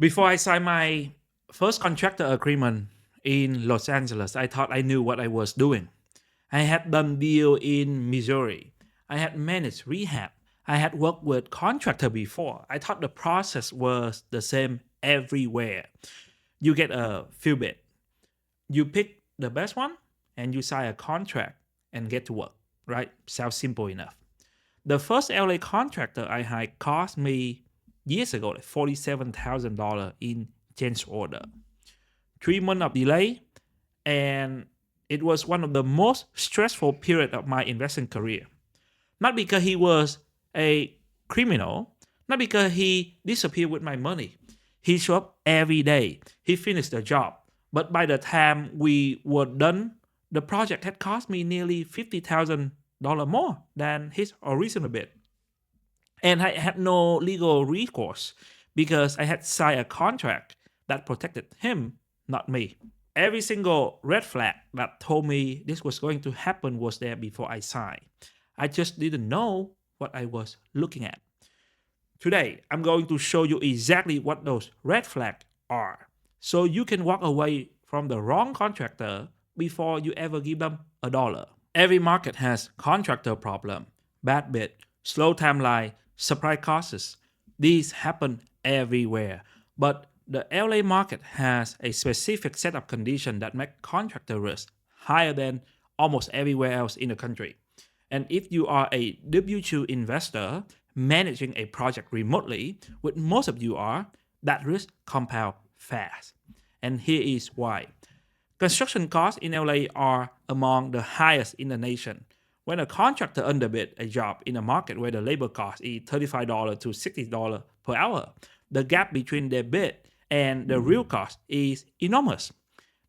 Before I signed my first contractor agreement in Los Angeles, I thought I knew what I was doing. I had done deal in Missouri. I had managed rehab. I had worked with contractor before. I thought the process was the same everywhere. You get a few bit. You pick the best one and you sign a contract and get to work, right? Sounds simple enough. The first LA contractor I hired cost me years ago like $47,000 in change order. 3 months of delay, and it was one of the most stressful period of my investing career. Not because he was a criminal, not because he disappeared with my money. He showed up every day. He finished the job. But by the time we were done, the project had cost me nearly $50,000 more than his original bid. And I had no legal recourse because I had signed a contract that protected him, not me. Every single red flag that told me this was going to happen was there before I signed. I just didn't know what I was looking at. Today, I'm going to show you exactly what those red flags are so you can walk away from the wrong contractor before you ever give them a dollar. Every market has contractor problem, bad bid, slow timeline, supply costs. These happen everywhere. But the LA market has a specific set of conditions that make contractor risk higher than almost everywhere else in the country. And if you are a W2 investor managing a project remotely, which most of you are, that risk compound fast. And here is why. Construction costs in LA are among the highest in the nation. When a contractor underbid a job in a market where the labor cost is $35 to $60 per hour, the gap between their bid and the real cost is enormous.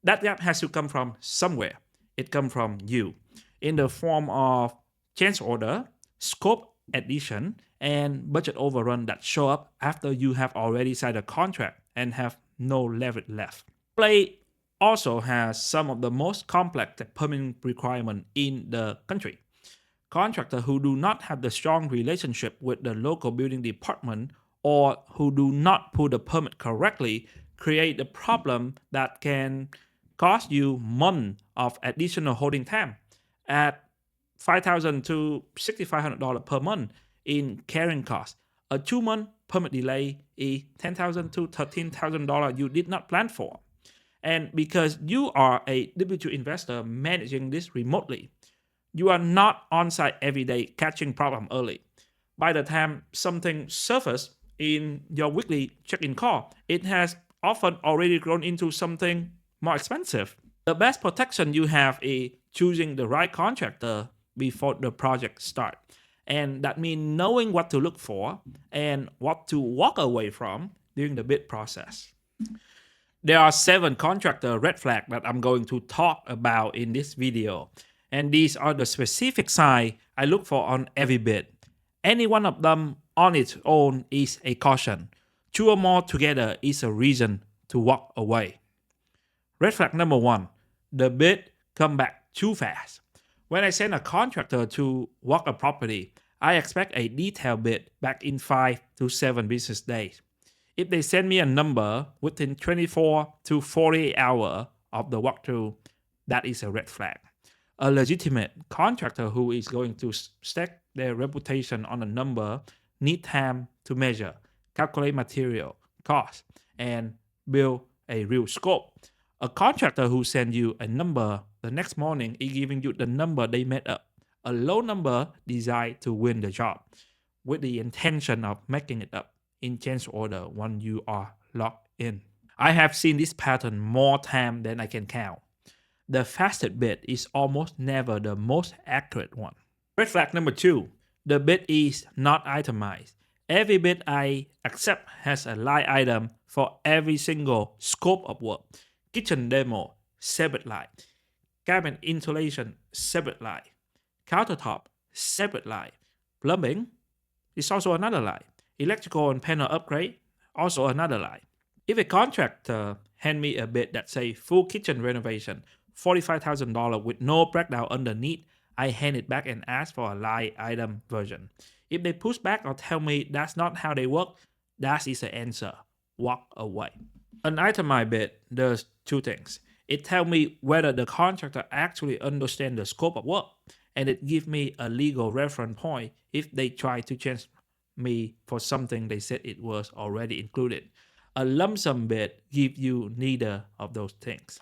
That gap has to come from somewhere. It comes from you in the form of change order, scope addition, and budget overrun that show up after you have already signed a contract and have no leverage left. Play also has some of the most complex permitting requirements in the country. Contractors who do not have the strong relationship with the local building department or who do not pull the permit correctly create a problem that can cost you months of additional holding time at $5,000 to $6,500 per month in carrying costs. A 2-month permit delay is $10,000 to $13,000 you did not plan for. And because you are a W2 investor managing this remotely, you are not on site every day catching problem early. By the time something surfaces in your weekly check-in call, it has often already grown into something more expensive. The best protection you have is choosing the right contractor before the project starts. And that means knowing what to look for and what to walk away from during the bid process. There are 7 contractor red flags that I'm going to talk about in this video. And these are the specific signs I look for on every bid. Any one of them on its own is a caution. 2 or more together is a reason to walk away. Red flag number 1, the bid come back too fast. When I send a contractor to walk a property, I expect a detailed bid back in 5 to 7 business days. If they send me a number within 24 to 48 hours of the walkthrough, that is a red flag. A legitimate contractor who is going to stack their reputation on a number need time to measure, calculate material, cost, and build a real scope. A contractor who sends you a number the next morning is giving you the number they made up, a low number designed to win the job, with the intention of making it up in change order when you are locked in. I have seen this pattern more times than I can count. The fastest bid is almost never the most accurate one. Red flag number 2, the bid is not itemized. Every bid I accept has a line item for every single scope of work. Kitchen demo, separate line. Cabin insulation, separate line. Countertop, separate line. Plumbing is also another line. Electrical and panel upgrade, also another line. If a contractor hand me a bid that say full kitchen renovation, $45,000 with no breakdown underneath, I hand it back and ask for a line item version. If they push back or tell me that's not how they work, that is the answer. walk away. An itemized bid does two things. It tells me whether the contractor actually understands the scope of work, and it gives me a legal reference point if they try to change me for something they said it was already included. A lump sum bid gives you neither of those things.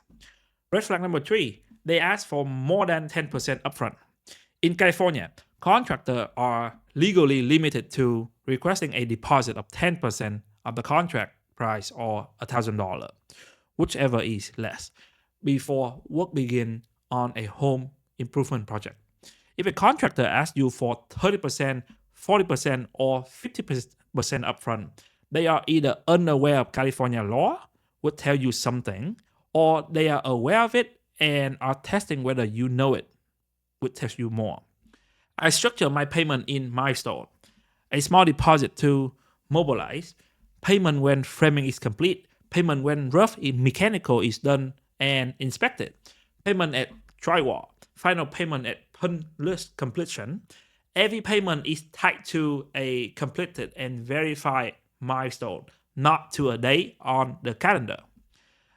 Red flag number 3, they ask for more than 10% upfront. In California, contractors are legally limited to requesting a deposit of 10% of the contract price or $1,000, whichever is less, before work begins on a home improvement project. If a contractor asks you for 30%, 40%, or 50% upfront, they are either unaware of California law, would tell you something, or they are aware of it and are testing whether you know it, would tell you more. I structure my payment in milestone. A small deposit to mobilize, payment when framing is complete, payment when rough mechanical is done and inspected, payment at drywall, final payment at punch list completion. Every payment is tied to a completed and verified milestone, not to a date on the calendar.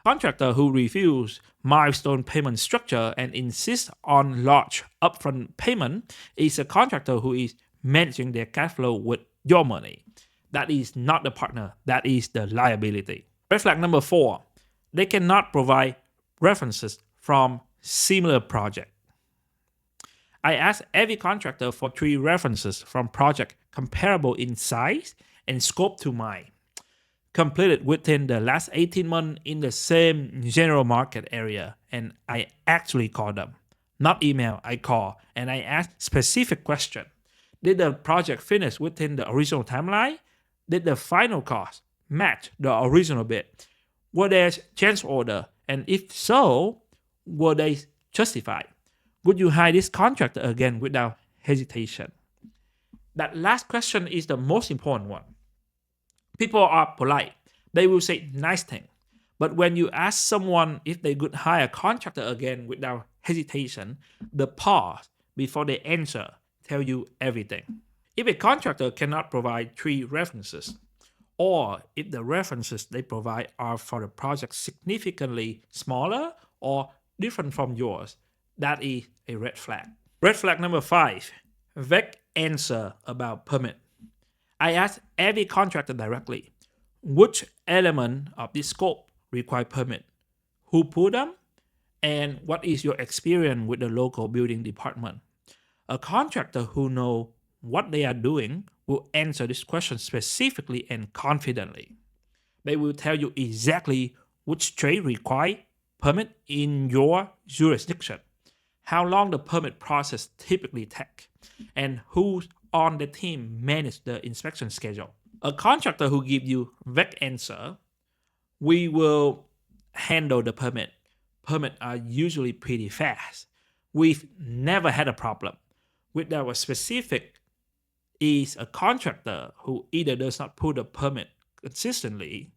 Contractor who refuse milestone payment structure and insist on large upfront payment is a contractor who is managing their cash flow with your money. That is not the partner, that is the liability. Red flag number 4, they cannot provide references from similar project. I asked every contractor for 3 references from project comparable in size and scope to mine, completed within the last 18 months in the same general market area, and I actually called them. Not email, I call, and I ask specific question. Did the project finish within the original timeline? Did the final cost match the original bid? Were there change order? And if so, were they justified? Would you hire this contractor again without hesitation? That last question is the most important one. People are polite. They will say nice thing. But when you ask someone if they could hire a contractor again without hesitation, the pause before they answer tell you everything. If a contractor cannot provide 3 references, or if the references they provide are for a project significantly smaller or different from yours, that is a red flag. Red flag number 5, vague answer about permit. I asked every contractor directly, which element of this scope require permit, who put them, and what is your experience with the local building department. A contractor who knows what they are doing will answer this question specifically and confidently. They will tell you exactly which trade require permit in your jurisdiction, how long the permit process typically takes, and who's on the team manage the inspection schedule. A contractor who gives you vague answer, we will handle the permit. Permits are usually pretty fast. We've never had a problem. With our specific is a contractor who either does not put a permit consistently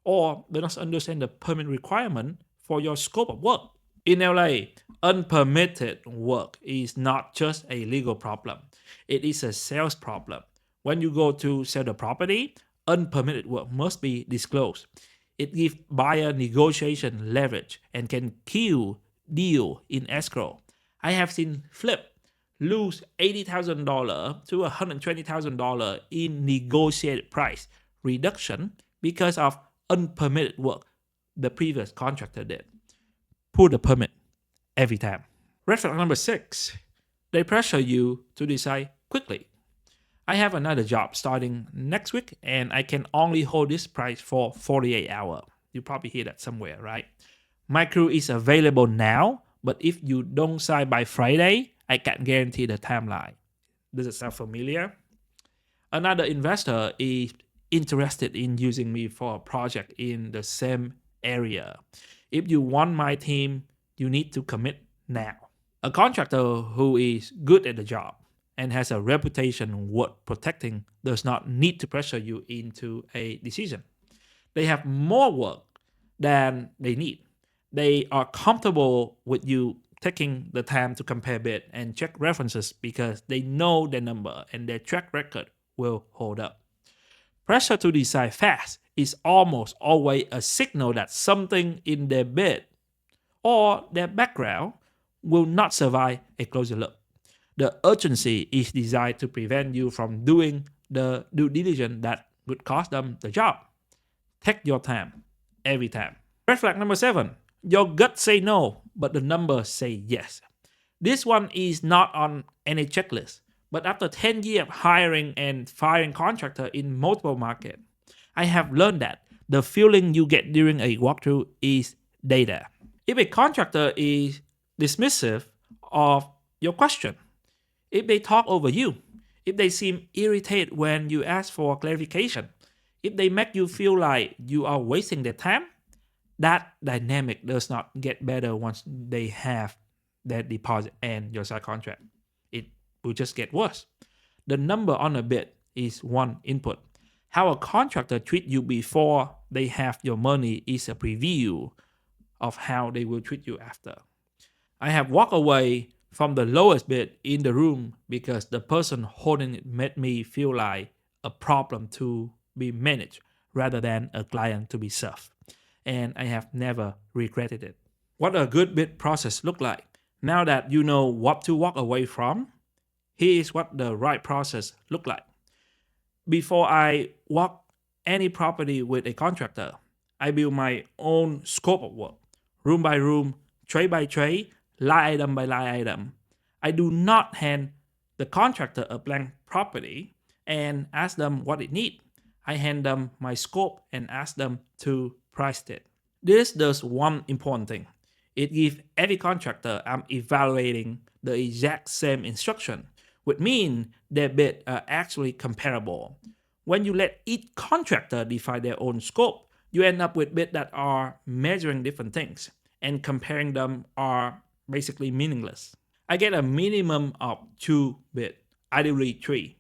or does not understand the permit requirement for your scope of work. In LA, unpermitted work is not just a legal problem. It is a sales problem. When you go to sell the property, unpermitted work must be disclosed. It gives buyer negotiation leverage and can kill deal in escrow. I have seen flip lose $80,000 to $120,000 in negotiated price reduction because of unpermitted work the previous contractor did. Pull the permit every time. Red flag number 6, they pressure you to decide quickly. I have another job starting next week and I can only hold this price for 48 hours. You probably hear that somewhere, right? My crew is available now, but if you don't sign by Friday, I can't guarantee the timeline. Does it sound familiar? Another investor is interested in using me for a project in the same area. If you want my team, you need to commit now. A contractor who is good at the job and has a reputation worth protecting does not need to pressure you into a decision. They have more work than they need. They are comfortable with you taking the time to compare bid and check references because they know their number and their track record will hold up. Pressure to decide fast is almost always a signal that something in their bid or their background will not survive a closer look. The urgency is designed to prevent you from doing the due diligence that would cost them the job. Take your time, every time. Red flag number 7. Your gut say no, but the numbers say yes. This one is not on any checklist, but after 10 years of hiring and firing contractor in multiple markets, I have learned that the feeling you get during a walkthrough is data. If a contractor is dismissive of your question, if they talk over you, if they seem irritated when you ask for clarification, if they make you feel like you are wasting their time, that dynamic does not get better once they have their deposit and your side contract. It will just get worse. The number on a bid is one input. How a contractor treats you before they have your money is a preview of how they will treat you after. I have walked away from the lowest bid in the room because the person holding it made me feel like a problem to be managed rather than a client to be served. And I have never regretted it. What a good bid process look like. Now that you know what to walk away from, here is what the right process look like. Before I walk any property with a contractor, I build my own scope of work, room by room, trade by trade, line item by line item. I do not hand the contractor a blank property and ask them what it needs. I hand them my scope and ask them to price it. This does one important thing. It gives every contractor I'm evaluating the exact same instruction, which means their bids are actually comparable. When you let each contractor define their own scope, you end up with bids that are measuring different things, and comparing them are basically meaningless. I get a minimum of 2 bids, ideally 3.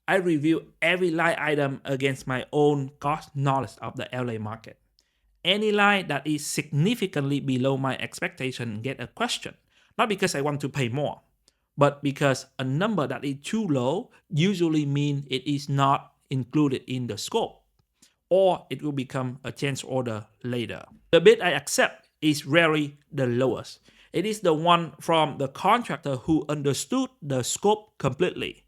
I review every line item against my own cost knowledge of the LA market. Any line that is significantly below my expectation get a question, not because I want to pay more, but because a number that is too low usually means it is not included in the scope, or it will become a change order later. The bid I accept is rarely the lowest. It is the one from the contractor who understood the scope completely,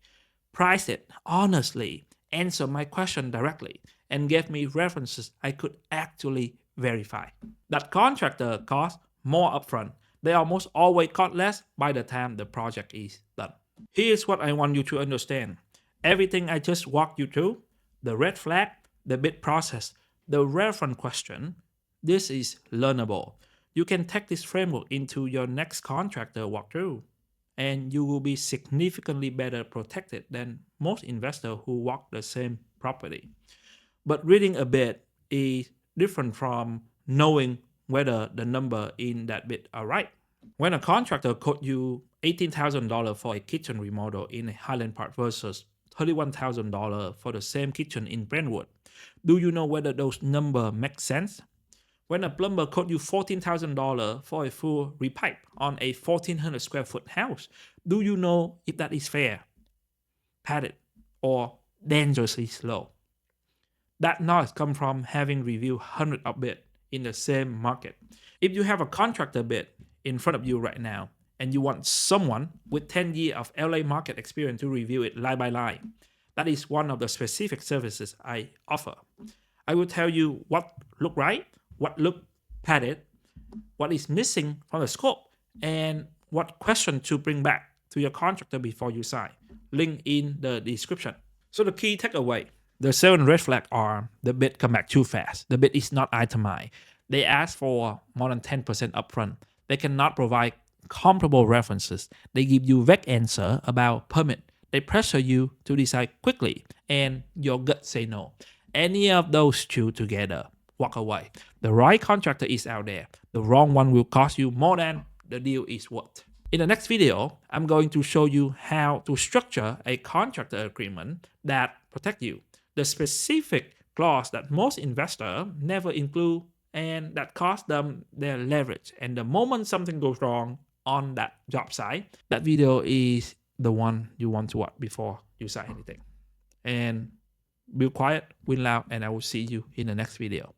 priced it honestly, answered my question directly, and gave me references I could actually verify. That contractor costs more upfront. They almost always cost less by the time the project is done. Here's what I want you to understand. Everything I just walked you through, the red flag, the bid process, the reference question, this is learnable. You can take this framework into your next contractor walkthrough, and you will be significantly better protected than most investors who walk the same property. But reading a bid is different from knowing whether the number in that bid are right. When a contractor quote you $18,000 for a kitchen remodel in Highland Park versus $31,000 for the same kitchen in Brentwood, do you know whether those numbers make sense? When a plumber quote you $14,000 for a full repipe on a 1,400 square foot house, do you know if that is fair, padded, or dangerously slow? That knowledge comes from having reviewed hundreds of bids in the same market. If you have a contractor bid in front of you right now, and you want someone with 10 years of LA market experience to review it line by line, that is one of the specific services I offer. I will tell you what look right, what look padded, what is missing from the scope, and what question to bring back to your contractor before you sign. Link in the description. So the key takeaway, the 7 red flags are: the bid come back too fast. The bid is not itemized. They ask for more than 10% upfront. They cannot provide comparable references. They give you vague answer about permit. They pressure you to decide quickly, and your gut say no. Any of those two together, walk away. The right contractor is out there. The wrong one will cost you more than the deal is worth. In the next video, I'm going to show you how to structure a contractor agreement that protect you. The specific clause that most investors never include and that cost them their leverage. And the moment something goes wrong on that job site, that video is the one you want to watch before you sign anything. And build quiet, win loud, and I will see you in the next video.